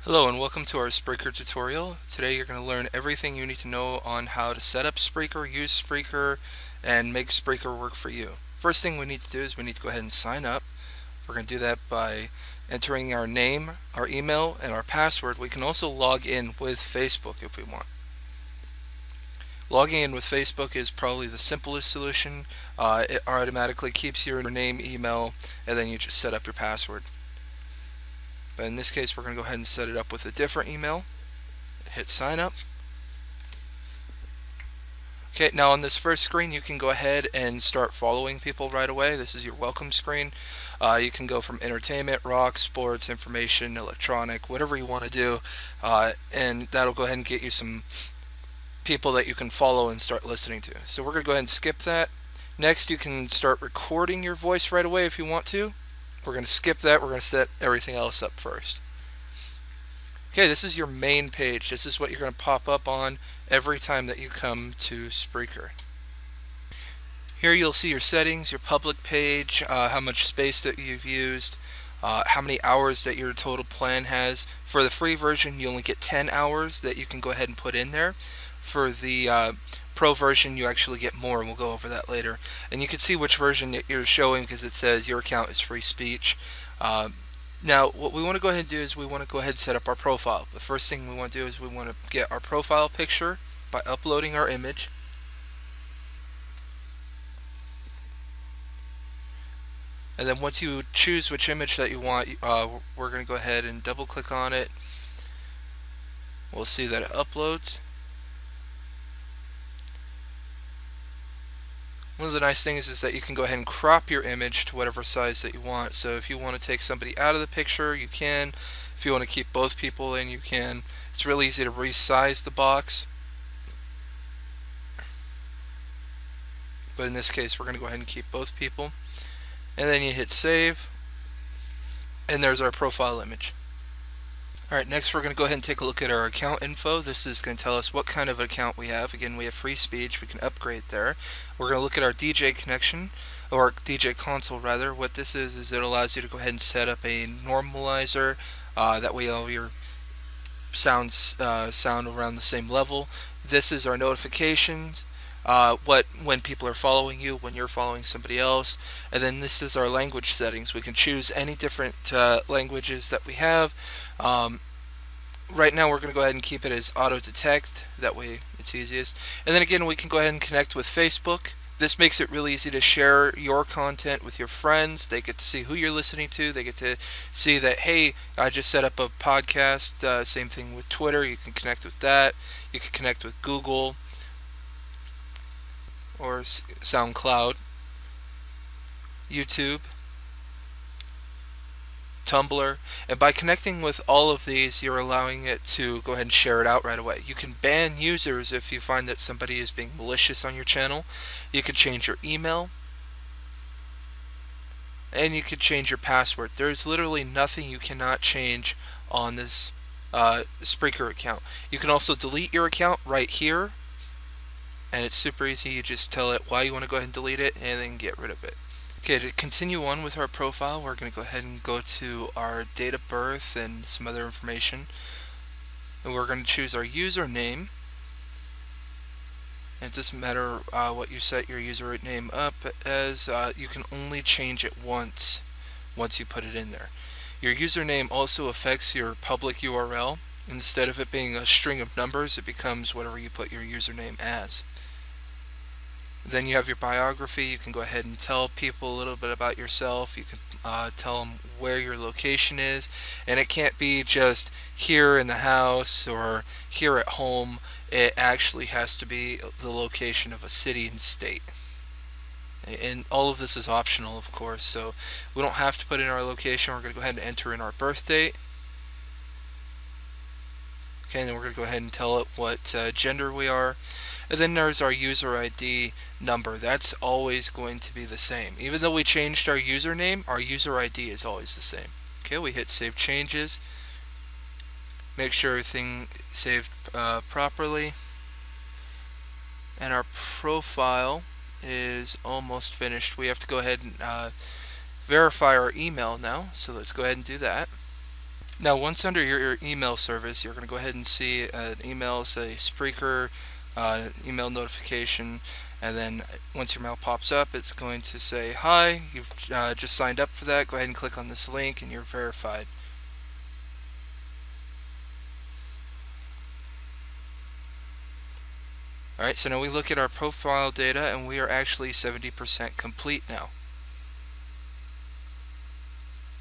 Hello and welcome to our Spreaker tutorial. Today you're going to learn everything you need to know on how to set up Spreaker, use Spreaker, and make Spreaker work for you. First thing we need to do is we need to go ahead and sign up. We're going to do that by entering our name, our email, and our password. We can also log in with Facebook if we want. Logging in with Facebook is probably the simplest solution. It automatically keeps your name, email, and then you just set up your password. But in this case, we're going to go ahead and set it up with a different email. Hit sign up. Okay, now on this first screen, you can go ahead and start following people right away. This is your welcome screen. You can go from entertainment, rock, sports, information, electronic, whatever you want to do, and that'll go ahead and get you some people that you can follow and start listening to. So we're going to go ahead and skip that. Next, you can start recording your voice right away if you want to. We're going to skip that. We're going to set everything else up first. Okay, this is your main page. This is what you're going to pop up on every time that you come to Spreaker. Here you'll see your settings, your public page, how much space that you've used, how many hours that your total plan has. For the free version, you only get 10 hours that you can go ahead and put in there. For the Pro version, you actually get more, and we'll go over that later. And you can see which version that you're showing because it says your account is free speech. Now, what we want to go ahead and do is we want to go ahead and set up our profile. The first thing we want to do is we want to get our profile picture by uploading our image. And then once you choose which image that you want, we're going to go ahead and double click on it. We'll see that it uploads. One of the nice things is that you can go ahead and crop your image to whatever size that you want. So if you want to take somebody out of the picture, you can. If you want to keep both people in, you can. It's really easy to resize the box. But in this case, we're going to go ahead and keep both people. And then you hit save. And there's our profile image. Alright, next we're going to go ahead and take a look at our account info. This is going to tell us what kind of account we have. Again, we have free speech. We can upgrade there. We're going to look at our DJ connection, or DJ console rather. What this is it allows you to go ahead and set up a normalizer. That way all of your sound around the same level. This is our notifications. When people are following you, when you're following somebody else. And then this is our language settings. We can choose any different languages that we have. Right now we're going to go ahead and keep it as auto detect, that way it's easiest. And then again, we can go ahead and connect with Facebook. This makes it really easy to share your content with your friends. They get to see who you're listening to. They get to see that, hey, I just set up a podcast. Same thing with Twitter. You can connect with that. You can connect with Google or SoundCloud, YouTube, Tumblr, and by connecting with all of these, you're allowing it to go ahead and share it out right away. You can ban users if you find that somebody is being malicious on your channel. You can change your email, and you can change your password. There's literally nothing you cannot change on this Spreaker account. You can also delete your account right here, and it's super easy. You just tell it why you want to go ahead and delete it, and then get rid of it. Okay, to continue on with our profile, we're going to go ahead and go to our date of birth and some other information. And we're going to choose our username. And it doesn't matter what you set your username up as, you can only change it once you put it in there. Your username also affects your public URL. Instead of it being a string of numbers, it becomes whatever you put your username as. Then you have your biography. You can go ahead and tell people a little bit about yourself. You can tell them where your location is, and it can't be just here in the house or here at home. It actually has to be the location of a city and state. And all of this is optional, of course, so we don't have to put in our location. We're going to go ahead and enter in our birth date. Okay, and then we're going to go ahead and tell it what gender we are. And then there's our user ID number. That's always going to be the same. Even though we changed our username, our user ID is always the same. Okay, we hit Save Changes. Make sure everything saved properly. And our profile is almost finished. We have to go ahead and verify our email now. So let's go ahead and do that. Now, once under your email service, you're going to go ahead and see an email, say Spreaker, email notification, and then once your mail pops up, it's going to say, hi, you've just signed up for that. Go ahead and click on this link and you're verified. Alright, so now we look at our profile data and we are actually 70% complete now.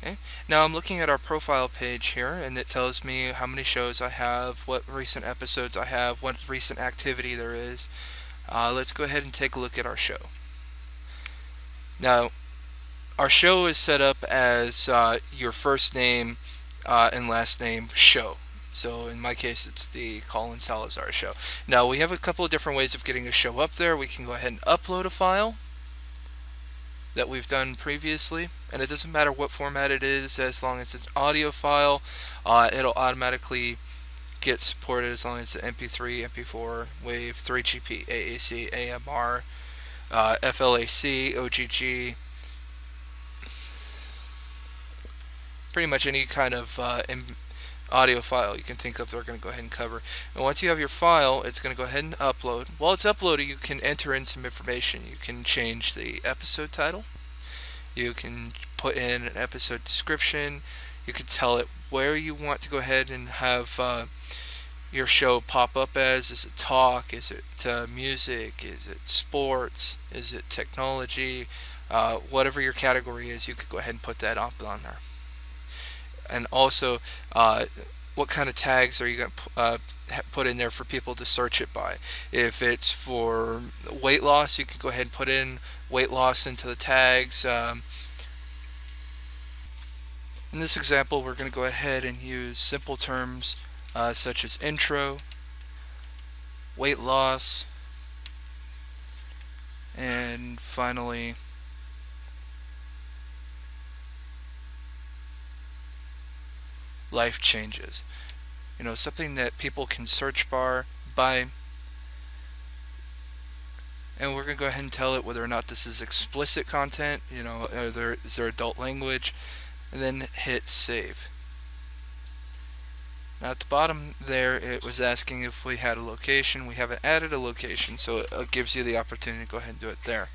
Okay. Now I'm looking at our profile page here, and it tells me how many shows I have, what recent episodes I have, what recent activity there is. Let's go ahead and take a look at our show. Now, our show is set up as your first name and last name show. So in my case, it's the Colin Salazar show. Now, we have a couple of different ways of getting a show up there. We can go ahead and upload a file that we've done previously, and it doesn't matter what format it is, as long as it's an audio file. It'll automatically get supported as long as it's MP3, MP4, WAV, 3GP, AAC, AMR, FLAC, OGG, pretty much any kind of audio file you can think of, they're going to go ahead and cover. And once you have your file, it's going to go ahead and upload. While it's uploading, you can enter in some information. You can change the episode title. You can put in an episode description. You can tell it where you want to go ahead and have your show pop up as. Is it talk? Is it music? Is it sports? Is it technology? Whatever your category is, you could go ahead and put that up on there. And also, what kind of tags are you going to put in there for people to search it by? If it's for weight loss, you can go ahead and put in weight loss into the tags. In this example, we're going to go ahead and use simple terms such as intro, weight loss, and finally life changes. You know, something that people can search bar by, and we're going to go ahead and tell it whether or not this is explicit content, you know, is there adult language, and then hit save. Now at the bottom there, it was asking if we had a location. We haven't added a location, so it gives you the opportunity to go ahead and do it there.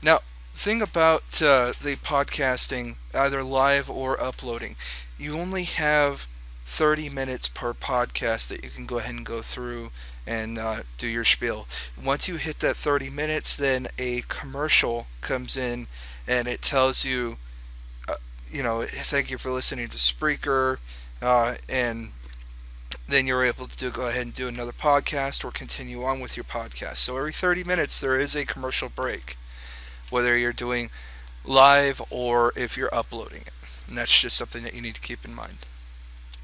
Now, thing about the podcasting, either live or uploading, you only have 30 minutes per podcast that you can go ahead and go through and do your spiel. Once you hit that 30 minutes, then a commercial comes in and it tells you, you know, thank you for listening to Spreaker, and then you're able to go ahead and do another podcast or continue on with your podcast. So every 30 minutes there is a commercial break, whether you're doing live or if you're uploading it. And that's just something that you need to keep in mind.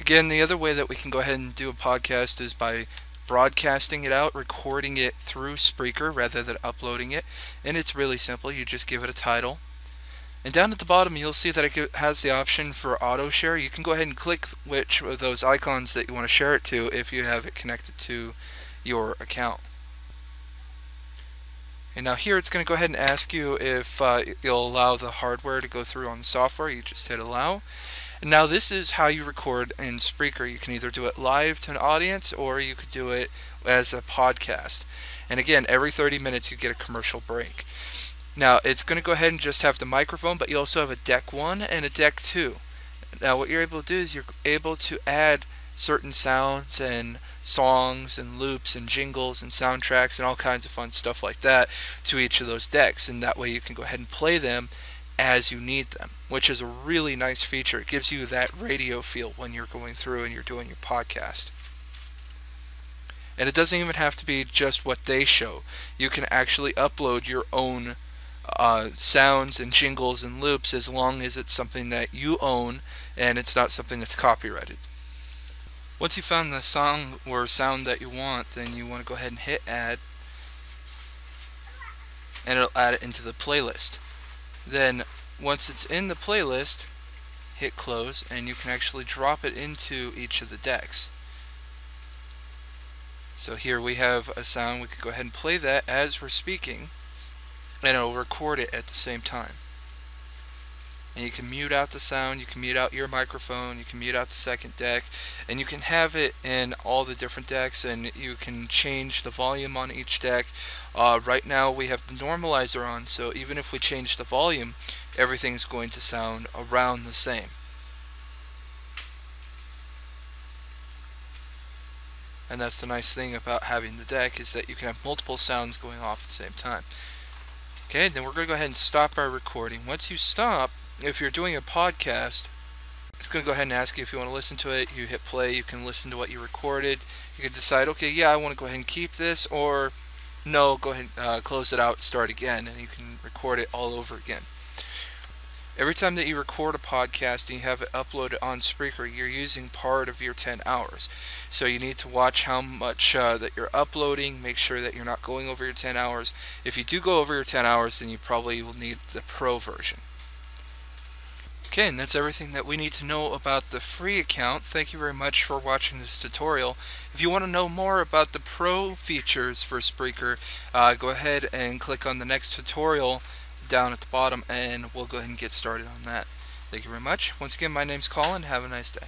Again, the other way that we can go ahead and do a podcast is by broadcasting it out, recording it through Spreaker rather than uploading it. And it's really simple. You just give it a title. And down at the bottom you'll see that it has the option for auto share. You can go ahead and click which of those icons that you want to share it to if you have it connected to your account. And now here it's going to go ahead and ask you if you'll allow the hardware to go through on the software. You just hit allow. And now this is how you record in Spreaker. You can either do it live to an audience or you could do it as a podcast. And again, every 30 minutes you get a commercial break. Now it's going to go ahead and just have the microphone, but you also have a deck 1 and a deck 2. Now what you're able to do is you're able to add certain sounds and songs and loops and jingles and soundtracks and all kinds of fun stuff like that to each of those decks, and that way you can go ahead and play them as you need them, which is a really nice feature. It gives you that radio feel when you're going through and you're doing your podcast. And it doesn't even have to be just what they show. You can actually upload your own sounds and jingles and loops, as long as it's something that you own and it's not something that's copyrighted. Once you found the song or sound that you want, then you want to go ahead and hit add, and it'll add it into the playlist. Then once it's in the playlist, hit close, and you can actually drop it into each of the decks. So here we have a sound. We could go ahead and play that as we're speaking, and it'll record it at the same time. and you can mute out the sound, you can mute out your microphone, you can mute out the second deck, and you can have it in all the different decks, and you can change the volume on each deck. Right now we have the normalizer on, so even if we change the volume, everything's going to sound around the same. And that's the nice thing about having the deck, is that you can have multiple sounds going off at the same time. Okay, then we're going to go ahead and stop our recording. Once you stop, if you're doing a podcast, it's going to go ahead and ask you if you want to listen to it. You hit play, you can listen to what you recorded. You can decide, okay, yeah, I want to go ahead and keep this, or no, go ahead and close it out, start again, and you can record it all over again. Every time that you record a podcast and you have it uploaded on Spreaker, you're using part of your 10 hours. So you need to watch how much that you're uploading, make sure that you're not going over your 10 hours. If you do go over your 10 hours, then you probably will need the Pro version. Okay, and that's everything that we need to know about the free account. Thank you very much for watching this tutorial. If you want to know more about the Pro features for Spreaker, go ahead and click on the next tutorial down at the bottom, and we'll go ahead and get started on that. Thank you very much. Once again, my name's Colin. Have a nice day.